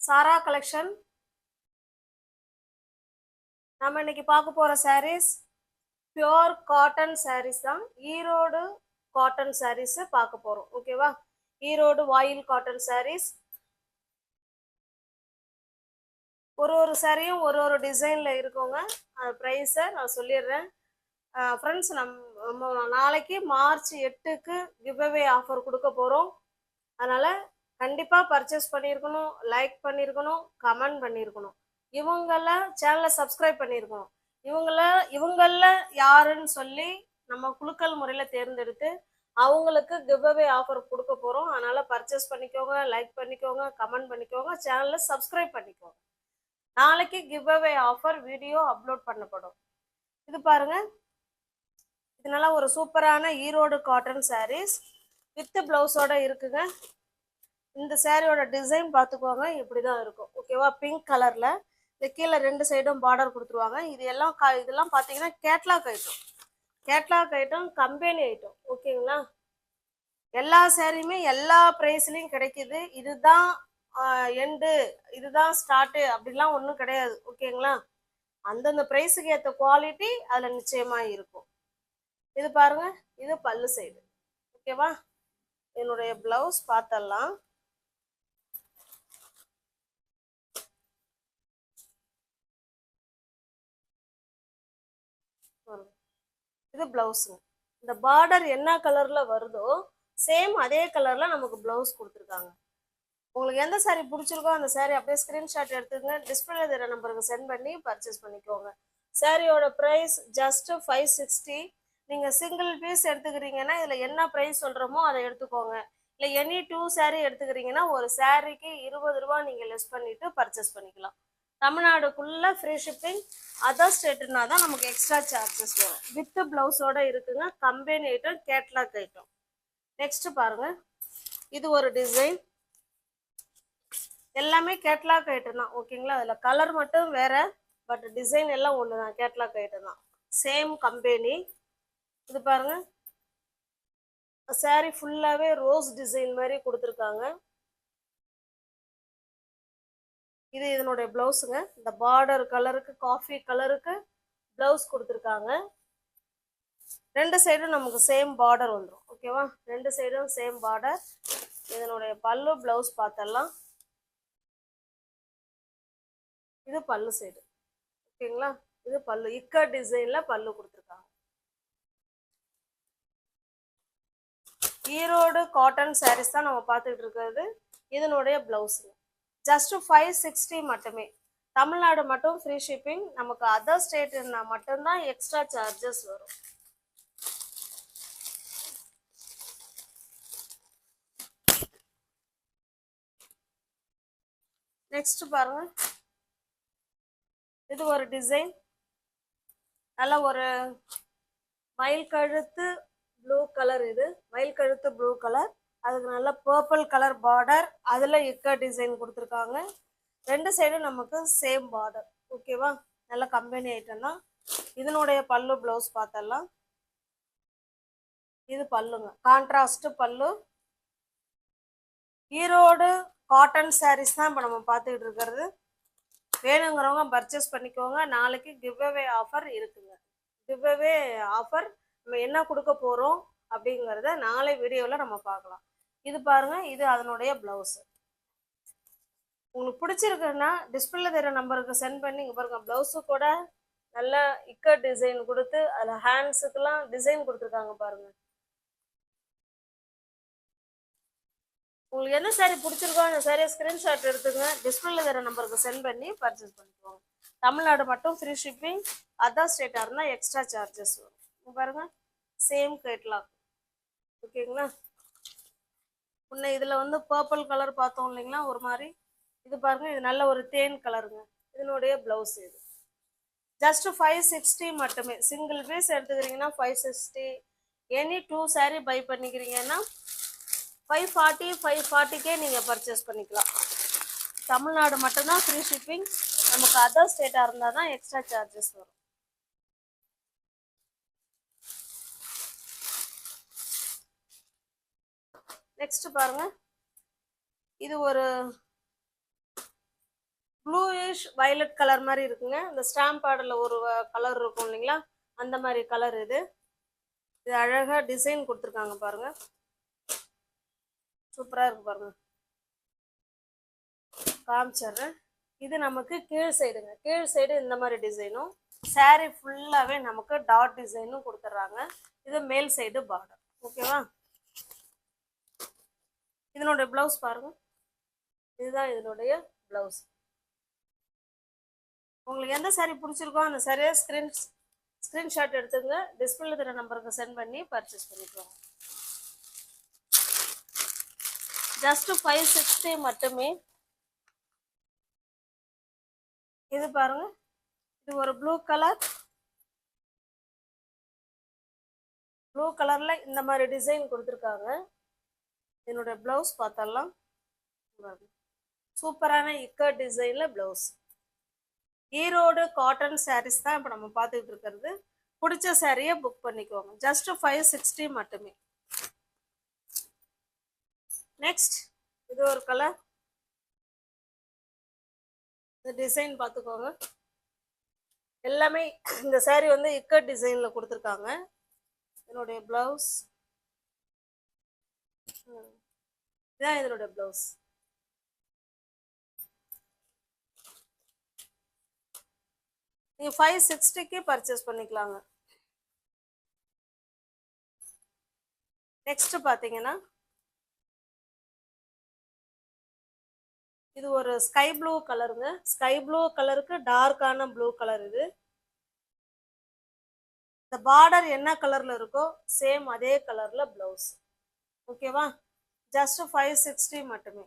சாரா collection. நம்ம இன்னைக்கு பார்க்க போற சாரீஸ் பியோர் காட்டன் சாரீஸ் தான். ஈரோடு காட்டன் சாரீஸ் பார்க்க போறோம். ஓகேவா? ஈரோடு வாயில் காட்டன் சாரீஸ். ஒரு சாரியும் ஒரு டிசைன்ல இருக்குங்க. அது ப்ரைஸை நான் சொல்லிடுறேன். ஃப்ரெண்ட்ஸ், நம்ம நாளைக்கு மார்ச் 8க்கு கிவ்அவே ஆஃபர் கொடுக்க போகிறோம். அதனால் கண்டிப்பாக பர்ச்சேஸ் பண்ணியிருக்கணும், லைக் பண்ணியிருக்கணும், கமெண்ட் பண்ணியிருக்கணும். இவங்கள சேனலை சப்ஸ்கிரைப் பண்ணியிருக்கணும். இவங்கள யாருன்னு சொல்லி நம்ம குலுக்கல் முறையில் தேர்ந்தெடுத்து அவங்களுக்கு கிவ்அவே ஆஃபர் கொடுக்க போகிறோம். அதனால் பர்ச்சேஸ் பண்ணிக்கோங்க, லைக் பண்ணிக்கோங்க, கமெண்ட் பண்ணிக்கோங்க, சேனலை சப்ஸ்கிரைப் பண்ணிக்கோங்க. நாளைக்கு கிவ்அவே ஆஃபர் வீடியோ அப்லோட் பண்ணப்படும். இது பாருங்க, இது நல்லா ஒரு சூப்பரான ஈரோடு காட்டன் சாரீஸ் வித் பிளவுஸோட இருக்குங்க. இந்த சாரியோட டிசைன் பார்த்துக்கோங்க, இப்படிதான் இருக்கும். ஓகேவா? பிங்க் கலர்ல இந்த கீழே 2 சைடும் பார்டர் கொடுத்துருவாங்க. இதெல்லாம் பார்த்தீங்கன்னா கேட்லாக் ஐட்டம், கம்பெனி ஐட்டம். ஓகேங்களா? எல்லா சாரியுமே எல்லா ப்ரைஸ்லையும் கிடைக்குது. இதுதான் எண்டு, இதுதான் ஸ்டார்ட்டு அப்படிலாம் ஒன்றும் கிடையாது. ஓகேங்களா? அந்தந்த ப்ரைஸுக்கு ஏற்ற குவாலிட்டி அதில் நிச்சயமாக இருக்கும். இது பாருங்க, இது பல்லு சைடு. ஓகேவா? என்னுடைய பிளவுஸ் பார்த்தலாம். இது பிளவுஸுங்க. இந்த பார்டர் என்ன கலர்ல வருதோ சேம் அதே கலர்ல நமக்கு பிளவுஸ் கொடுத்துருக்காங்க. உங்களுக்கு எந்த சாரீ பிடிச்சிருக்கோ அந்த சாரீ அப்படியே ஸ்கிரீன்ஷாட் எடுத்துக்கங்க. டிஸ்பிளே தர நம்பருக்கு சென்ட் பண்ணி பர்ச்சேஸ் பண்ணிக்கோங்க. சாரியோட ப்ரைஸ் ஜஸ்ட் 560. நீங்கள் சிங்கிள் பீஸ் எடுத்துக்கிறீங்கன்னா இதில் என்ன ப்ரைஸ் சொல்கிறோமோ அதை எடுத்துக்கோங்க. இல்லை எனி 2 சாரீ எடுத்துக்கிறீங்கன்னா ஒரு சாரீக்கு 20 ரூபா நீங்கள் லெஸ் பண்ணிட்டு பர்ச்சேஸ் பண்ணிக்கலாம். தமிழ்நாடுக்குள்ள ஃப்ரீ ஷிப்பிங். அதர் ஸ்டேட்னா தான் நமக்கு எக்ஸ்ட்ரா சார்ஜஸ் வரும். வித் பிளவுஸோட இருக்குங்க. Company item, catalogue item. Next பாருங்க, இது ஒரு டிசைன். எல்லாமே கேட்லாக் ஐட்டம் தான். ஓகேங்களா? அதில் கலர் மட்டும் வேற, பட் டிசைன் எல்லாம் ஒன்று தான். கேட்லாக் ஐட்டம் தான், சேம் கம்பெனி. இது பாருங்க, சாரி ஃபுல்லாகவே ரோஸ் டிசைன் மாதிரி கொடுத்துருக்காங்க. இது இதனுடைய பிளவுஸுங்க. இந்த பார்டர் கலருக்கு, காஃபி கலருக்கு பிளவுஸ் கொடுத்துருக்காங்க. 2 சைடும் நமக்கு சேம் பார்டர் வந்துடும். ஓகேவா? 2 சைடும் சேம் பார்டர். இதனுடைய பல்லு பிளவுஸ் பார்த்தலாம். இது பல்லு சைடு. ஓகேங்களா? இது பல்லு இக்கட் டிசைன்ல பல்லு கொடுத்துருக்காங்க. ஈரோடு காட்டன் சாரீஸ் தான் நம்ம பார்த்துட்டு இருக்கிறது. இதனுடைய பிளவுஸுங்க ஜஸ்ட் 560 மட்டுமே. தமிழ்நாடு மட்டும் ஃப்ரீ ஷிப்பிங். நமக்கு அதர் ஸ்டேட்னா மட்டும்தான் எக்ஸ்ட்ரா சார்ஜஸ் வரும். நெக்ஸ்ட் பாருங்க, இது ஒரு டிசைன். நல்ல ஒரு மயில் கழுத்து ப்ளூ கலர். இது மயில் கழுத்து ப்ளூ கலர், அதுக்கு நல்ல பர்பிள் கலர் பார்டர், அதில் இக்க டிசைன் கொடுத்துருக்காங்க. 2 சைடும் நமக்கு சேம் பார்டர். ஓகேவா? நல்ல கம்பெனி ஐட்டம் தான். இதனுடைய பல்லு பிளவுஸ் பார்த்தலாம். இது பல்லுங்க, கான்ட்ராஸ்ட் பல்லு. ஈரோடு காட்டன் சாரீஸ் தான் இப்போ நம்ம பார்த்துக்கிட்டு இருக்கிறது. வேணுங்கிறவங்க பர்ச்சேஸ் பண்ணிக்கோங்க. நாளைக்கு கிவ்அவே ஆஃபர் இருக்குங்க. கிவ்அவே ஆஃபர் நம்ம என்ன கொடுக்க போகிறோம் அப்படிங்கிறத நாளை வீடியோவில் நம்ம பார்க்கலாம். இது பாருங்க, இது அதனுடைய பிளவுஸு. உங்களுக்கு பிடிச்சிருக்குன்னா டிஸ்பிளே தர நம்பருக்கு சென்ட் பண்ணி இங்கே பாருங்க, பிளவுஸு கூட நல்ல இக்கட் டிசைன் கொடுத்து அதில் ஹேண்ட்ஸுக்கெல்லாம் டிசைன் கொடுத்துருக்காங்க பாருங்க. உங்களுக்கு என்ன சாரீ பிடிச்சிருக்கோ அந்த சாரியை ஸ்கிரீன்ஷாட் எடுத்துங்க. டிஸ்பிளே தர நம்பருக்கு சென்ட் பண்ணி பர்ச்சேஸ் பண்ணிக்குவாங்க. தமிழ்நாடு மட்டும் ஃப்ரீ ஷிப்பிங். அதர் ஸ்டேட்டாக இருந்தால் எக்ஸ்ட்ரா சார்ஜஸ் வரும். பாருங்க, சேம் கேட்லாக். ஓகேங்களா? முன்ன இதில் வந்து பர்பிள் கலர் பார்த்தோம் இல்லைங்களா ஒரு மாதிரி. இது பாருங்க, இது நல்ல ஒரு தேன் கலருங்க. இதனுடைய பிளவுஸ் இது ஜஸ்ட் 560 மட்டுமே. சிங்கிள் பீஸ் எடுத்துக்கிறீங்கன்னா 560. எனி 2 சாரீ பை பண்ணிக்கிறீங்கன்னா 540, 540கே நீங்கள் பர்ச்சேஸ் பண்ணிக்கலாம். தமிழ்நாடு மட்டும்தான் ஃப்ரீ ஷிப்பிங். நமக்கு அதர் ஸ்டேட்டாக இருந்தால் தான் எக்ஸ்ட்ரா சார்ஜஸ் வரும். நெக்ஸ்ட் பாருங்க, இது ஒரு ப்ளூயிஷ் வயலட் கலர் மாதிரி இருக்குங்க. இந்த ஸ்டாம்ப் பேடில் ஒரு கலர் இருக்கும் இல்லைங்களா, அந்த மாதிரி கலர் இது. இது அழகாக டிசைன் கொடுத்துருக்காங்க பாருங்க, சூப்பராக இருக்கு பாருங்க. காமிச்சிட்றேன். இது நமக்கு கீழ் சைடுங்க. கீழ் சைடு இந்த மாதிரி டிசைனும், சாரீ ஃபுல்லாகவே நமக்கு டாட் டிசைனும் கொடுத்துட்றாங்க. இது மேல் சைடு பார்டர். ஓகேவா? இதனுடைய ப்ளவுஸ் பாருங்க, இதுதான் இதனுடைய ப்ளவுஸ். உங்களுக்கு எந்த சாரீ பிடிச்சிருக்கோ அந்த சாரியை ஸ்க்ரீன்ஷாட் எடுத்துங்க, டிஸ்பிளே தர நம்பருக்கு சென்ட் பண்ணி பர்ச்சேஸ் பண்ணிக்கோங்க. ஜஸ்ட் 560 மட்டுமே. இது பாருங்க, இது ஒரு ப்ளூ கலர்ல இந்த மாதிரி டிசைன் கொடுத்துருக்காங்க. என்னோட பிளவுஸ் பார்த்தலாம், சூப்பரான இக்கட் டிசைன்ல பிளவுஸ். ஈரோடு காட்டன் சாரீஸ் தான் இப்போ நம்ம பார்த்துட்டு இருக்கிறது. பிடிச்ச சாரியை புக் பண்ணிக்கோங்க. ஜஸ்ட் 560 மட்டுமே. நெக்ஸ்ட் இது ஒரு கலர். இந்த டிசைன் பார்த்துக்கோங்க. எல்லாமே இந்த சாரீ வந்து இக்கட் டிசைன்ல கொடுத்துருக்காங்க. இதனுடைய பிளவுஸ் இதான் இதனுடைய பிளவுஸ். நீங்க 560க்கு பர்ச்சேஸ் பண்ணிக்கலாங்க. நெக்ஸ்ட் பாத்தீங்கன்னா இது ஒரு ஸ்கை ப்ளூ கலருங்க. ஸ்கை ப்ளூ கலருக்கு டார்க்கான ப்ளூ கலர். இது இந்த பார்டர் என்ன கலர்ல இருக்கோ சேம் அதே கலர்ல பிளவுஸ். ஓகேவா? ஜஸ்ட் 560 மட்டுமே.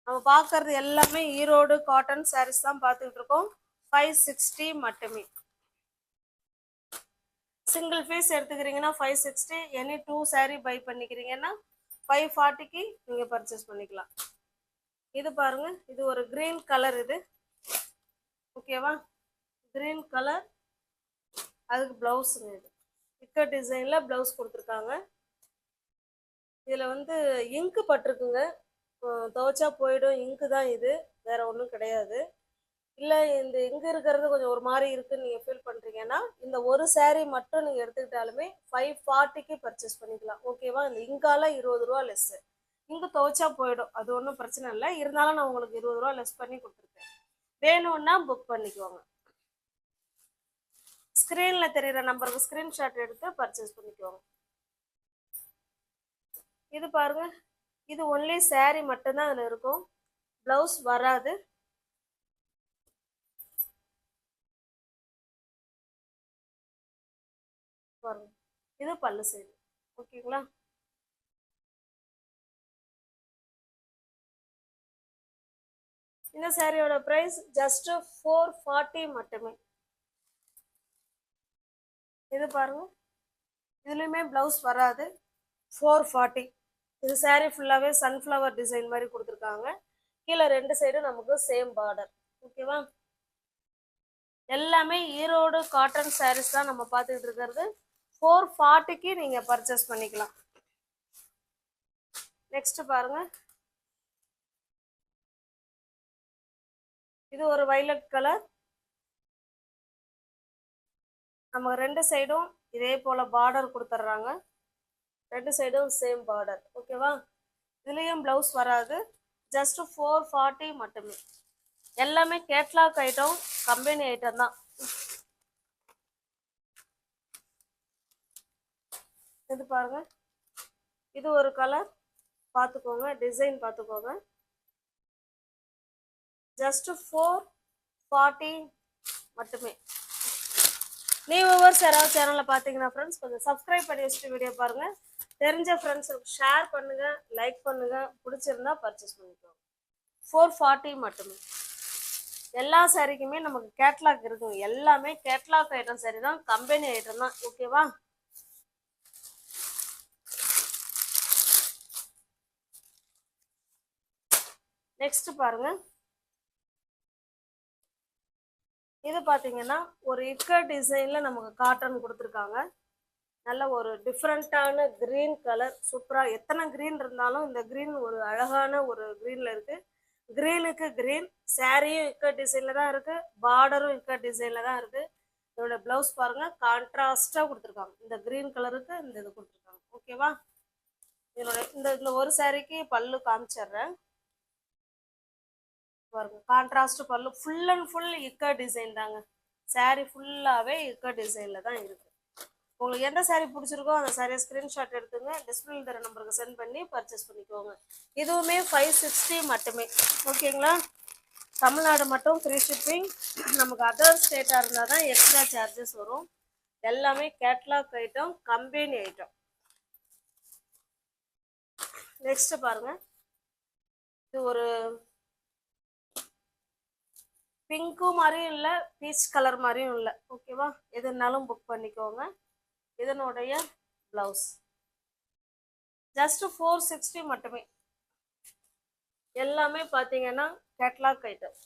நம்ம பார்க்கறது எல்லாமே ஈரோடு காட்டன் சாரீஸ் தான் பார்த்துட்டு இருக்கோம். 560 மட்டுமே. சிங்கிள் பீஸ் எடுத்துக்கிறீங்கன்னா 560. எனி 2 சாரீ பை பண்ணிக்கிறீங்கன்னா 540க்கு நீங்க பர்ச்சேஸ் பண்ணிக்கலாம். இது பாருங்க, இது ஒரு கிரீன் கலர். இது ஓகேவா? கிரீன் கலர், அதுக்கு பிளவுஸுங்க. இது இக்கட் டிசைன்ல பிளவுஸ் கொடுத்துருக்காங்க. இதுல வந்து இங்கு பட்டிருக்குங்க, துவைச்சா போயிடும் இங்கு தான். இது வேற ஒன்றும் கிடையாது. இல்லை இந்த இங்கு இருக்கிறது கொஞ்சம் ஒரு மாதிரி இருக்குன்னு நீங்கள் ஃபீல் பண்ணுறீங்கன்னா இந்த ஒரு சாரீ மட்டும் நீங்கள் எடுத்துக்கிட்டாலுமே 540க்கு பர்ச்சேஸ் பண்ணிக்கலாம். ஓகேவா? இந்த இங்கால 20 ரூபா லெஸ்ஸு. இங்கு துவைச்சா போயிடும், அது ஒன்றும் பிரச்சனை இல்லை. இருந்தாலும் நான் உங்களுக்கு 20 ரூபா லெஸ் பண்ணி கொடுத்துருக்கேன். வேணும்னா புக் பண்ணிக்குவாங்க. ஸ்க்ரீனில் தெரிகிற நம்பருக்கு ஸ்க்ரீன்ஷாட் எடுத்து பர்ச்சேஸ் பண்ணிக்குவாங்க. இது பாருங்க, இது ஒன்லி சாரீ மட்டும்தான் அதில் இருக்கும், பிளவுஸ் வராது. பாருங்க, இது பல்லு சைடு. ஓகேங்களா? இந்த சாரியோட பிரைஸ் ஜஸ்ட் 440 மட்டுமே. இது பாருங்க, இதுலயுமே பிளவுஸ் வராது. 440. இது சாரீ ஃபுல்லாவே சன்ஃப்ளவர் டிசைன் மாதிரி கொடுத்துருக்காங்க. கீழே 2 சைடும் நமக்கு சேம் பார்டர். ஓகேவா? எல்லாமே ஈரோடு காட்டன் சாரீஸ் தான் நம்ம பார்த்துட்டு இருக்கிறது. 440க்கு நீங்க பர்ச்சேஸ் பண்ணிக்கலாம். நெக்ஸ்ட் பாருங்க, இது ஒரு வயலட் கலர். நம்ம 2 சைடும் இதே போல பார்டர் கொடுத்துட்றாங்க. 2 சைடும் சேம் பார்டர். ஓகேவா? இதுலயும் பிளவுஸ் வராது. ஜஸ்ட் 440 மட்டுமே. எல்லாமே கேட்லாக் ஐட்டம், கம்பெனி ஐட்டம் தான். இது பாருங்க, இது ஒரு கலர் பார்த்துக்கோங்க, டிசைன் பார்த்துக்கோங்க. ஜஸ்ட் 440 மட்டுமே. நியூ வியூவர்ஸ் யாராவது சேனலில் பார்த்தீங்கன்னா ஃப்ரெண்ட்ஸ் கொஞ்சம் சப்ஸ்கிரைப் பண்ணி வச்சுட்டு வீடியோ பாருங்கள். தெரிஞ்ச ஃப்ரெண்ட்ஸுக்கு ஷேர் பண்ணுங்கள், லைக் பண்ணுங்கள். பிடிச்சிருந்தா பர்ச்சேஸ் பண்ணிக்கோங்க. 440 மட்டுமே. எல்லா சாரிக்குமே நமக்கு கேட்லாக் இருக்குங்க. எல்லாமே கேட்லாக் ஐட்டம் சாரி தான், கம்பெனி ஐட்டம் தான். ஓகேவா? நெக்ஸ்ட் பாருங்க, இது பார்த்தீங்கன்னா ஒரு இக்கட் டிசைன்ல நமக்கு காட்டன் கொடுத்துருக்காங்க. நல்ல ஒரு டிஃப்ரெண்ட்டான கிரீன் கலர். சூப்பராக எத்தனை கிரீன் இருந்தாலும் இந்த கிரீன் ஒரு அழகான ஒரு கிரீன்ல இருக்கு. கிரீனுக்கு கிரீன், சாரியும் இக்கட் டிசைனில் தான் இருக்குது, பார்டரும் இக்கட் டிசைனில் தான் இருக்குது. இதோட ப்ளவுஸ் பாருங்கள் கான்ட்ராஸ்டாக கொடுத்துருக்காங்க. இந்த க்ரீன் கலருக்கு இந்த இது கொடுத்துருக்காங்க. ஓகேவா? இதனோட இந்த இந்த ஒரு சாரிக்கு பல்லு காமிச்சிடுறேன் பாருங்க. கான்ட்ராஸ்ட் பல்லு, full and full ikat design தாங்க. சாரி ஃபுல்லாகவே இக்கட் டிசைனில் தான் இருக்குது. உங்களுக்கு எந்த சாரீ பிடிச்சிருக்கோ அந்த சாரியை ஸ்க்ரீன்ஷாட் எடுத்துங்க, டிஸ்பிளேல தர நம்பருக்கு சென்ட் பண்ணி பர்ச்சேஸ் பண்ணிக்கோங்க. இதுவுமே 560 மட்டுமே. ஓகேங்களா? தமிழ்நாடு மட்டும் ஃப்ரீ ஷிப்பிங். நமக்கு அதர் ஸ்டேட்டாக இருந்தால் தான் எக்ஸ்ட்ரா சார்ஜஸ் வரும். எல்லாமே catalogue item, company item. Next பாருங்க, இது ஒரு பிங்க்கும் மாதிரியும் இல்லை, பீச் கலர் மாதிரியும் இல்லை. ஓகேவா? எதுனாலும் புக் பண்ணிக்கோங்க. இதனுடைய பிளவுஸ் ஜஸ்ட் 460 மட்டுமே. எல்லாமே பார்த்தீங்கன்னா கேட்லாக் ஐட்டம்.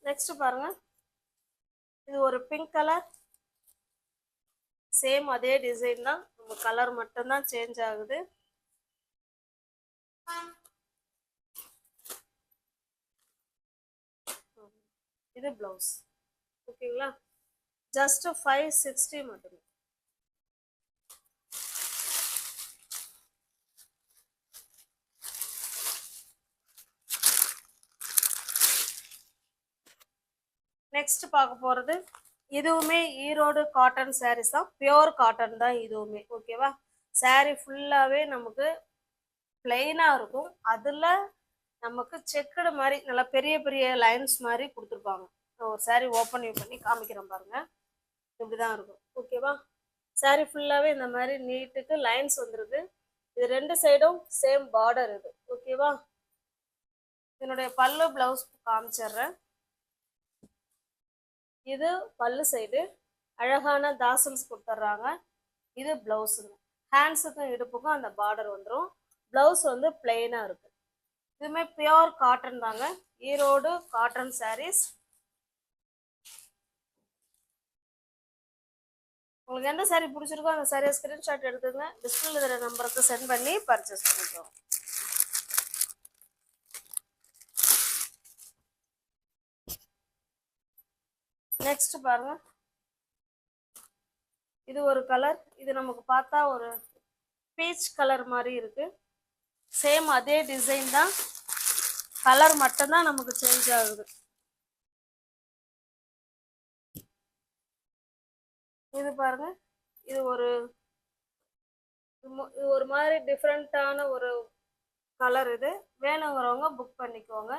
நெக்ஸ்ட் பாருங்க, இது ஒரு பிங்க் கலர், சேம் அதே டிசைன் தான், நம்ம கலர் மட்டும்தான் சேஞ்ச் ஆகுது. இது பிளவுஸ். ஓகேங்களா? ஜஸ்ட் 560 மட்டுமே. நெக்ஸ்ட் பார்க்க போறது, இதுவுமே ஈரோடு காட்டன் சாரீஸ் தான், பியோர் காட்டன் தான் இதுவுமே. ஓகேவா? சாரீ ஃபுல்லாவே நமக்கு பிளெயினா இருக்கும், அதுல நமக்கு செக்குடு மாதிரி நல்லா பெரிய பெரிய லைன்ஸ் மாதிரி கொடுத்துருப்பாங்க. ஒரு சாரீ ஓப்பன் பண்ணி காமிக்கிறேன் பாருங்க. இப்படிதான் இருக்கும். ஓகேவா? சாரீ ஃபுல்லாவே இந்த மாதிரி நீட்டுக்கு லைன்ஸ் வந்துருக்கு. இது ரெண்டு சைடும் சேம் பார்டர் இது. ஓகேவா? இதனுடைய பல்லு பிளவுஸ் காமிச்சிடுறேன். இது பல்லு சைடு அழகான தாசல்ஸ் கொடுத்துட்றாங்க. இது பிளவுஸுங்க. ஹேண்ட்ஸுக்கும் இடுப்புக்கும் அந்த பார்டர் வந்துடும். பிளவுஸ் வந்து பிளெயினா இருக்கு. இதுவுமே பியோர் காட்டன் தாங்க, ஈரோடு காட்டன் சாரீஸ். உங்களுக்கு எந்த சாரீ பிடிச்சிருக்கோ அந்த சாரியை ஸ்கிரீன்ஷாட் எடுத்துங்க, டிஸ்பிளேல இருக்கிற நம்பருக்கு சென்ட் பண்ணி பர்ச்சேஸ் பண்ணிக்கோங்க. நெக்ஸ்ட் பாருங்க, இது ஒரு கலர். இது நமக்கு பார்த்தா ஒரு பீச் கலர் மாதிரி இருக்கு. சேம் அதே டிசைன் தான், கலர் மட்டும்தான் நமக்கு சேஞ்ச் ஆகுது. இது பாருங்க, இது ஒரு மாதிரி டிஃப்ரெண்ட்டான ஒரு கலர். இது வேணுங்கிறவங்க புக் பண்ணிக்கோங்க.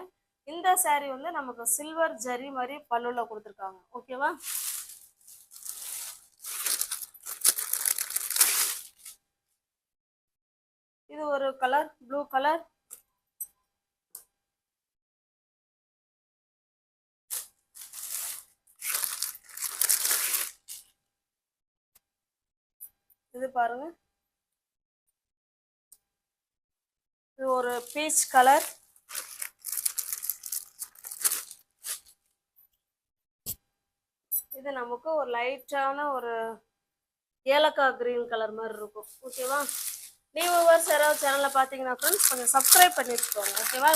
இந்த சாரீ வந்து நமக்கு சில்வர் ஜரி மாதிரி பல்லுல கொடுத்துருக்காங்க. ஓகேவா? இது ஒரு கலர், ப்ளூ கலர். இது பாருங்க, இது ஒரு பீச் கலர். இது நமக்கு ஒரு லைட்டான ஒரு ஏலக்காய் கிரீன் கலர் மாதிரி இருக்கும். ஓகேவா? நியூ வியூவர்ஸ் யாராவது சேனலை பார்த்தீங்கன்னா ஃப்ரெண்ட்ஸ் கொஞ்சம் சப்ஸ்கிரைப் பண்ணி வச்சுக்கோங்க. ஓகேவா?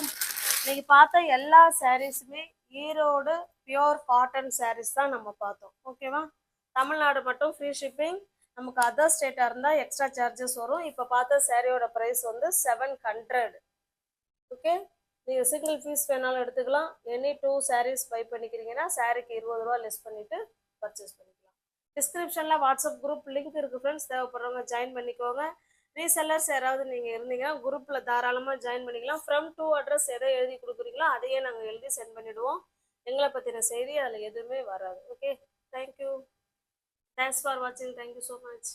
இன்னைக்கு பார்த்த எல்லா சாரீஸுமே ஈரோடு பியோர் காட்டன் சாரீஸ் தான் நம்ம பார்த்தோம். ஓகேவா? தமிழ்நாடு மட்டும் ஃப்ரீ ஷிப்பிங். நமக்கு அதர் ஸ்டேட்டாக இருந்தால் எக்ஸ்ட்ரா சார்ஜஸ் வரும். இப்போ பார்த்த சாரியோட ப்ரைஸ் வந்து 700. ஓகே, நீங்கள் சிங்கிள் பீஸ் வேணாலும் எடுத்துக்கலாம். எனி 2 சாரீஸ் பை பண்ணிக்கிறீங்கன்னா சாரிக்கு 20 ரூபா லெஸ் பண்ணிவிட்டு பர்ச்சேஸ் பண்ணிக்கலாம். டிஸ்கிரிப்ஷனில் வாட்ஸ்அப் குரூப் லிங்க் இருக்குது ஃப்ரெண்ட்ஸ், தேவைப்படுறவங்க ஜாயின் பண்ணிக்கோங்க. ரீசெல்லர்ஸ் யாராவது நீங்கள் இருந்தீங்கன்னா குரூப்பில் தாராளமாக ஜாயின் பண்ணிக்கலாம். ஃப்ரம் டூ அட்ரஸ் எதை எழுதி கொடுக்குறீங்களோ அதையே நாங்கள் எழுதி சென்ட் பண்ணிவிடுவோம். எங்களை பற்றின செய்தி அதில் எதுவுமே வராது. Okay, thank you. Thanks for watching. Thank you so much.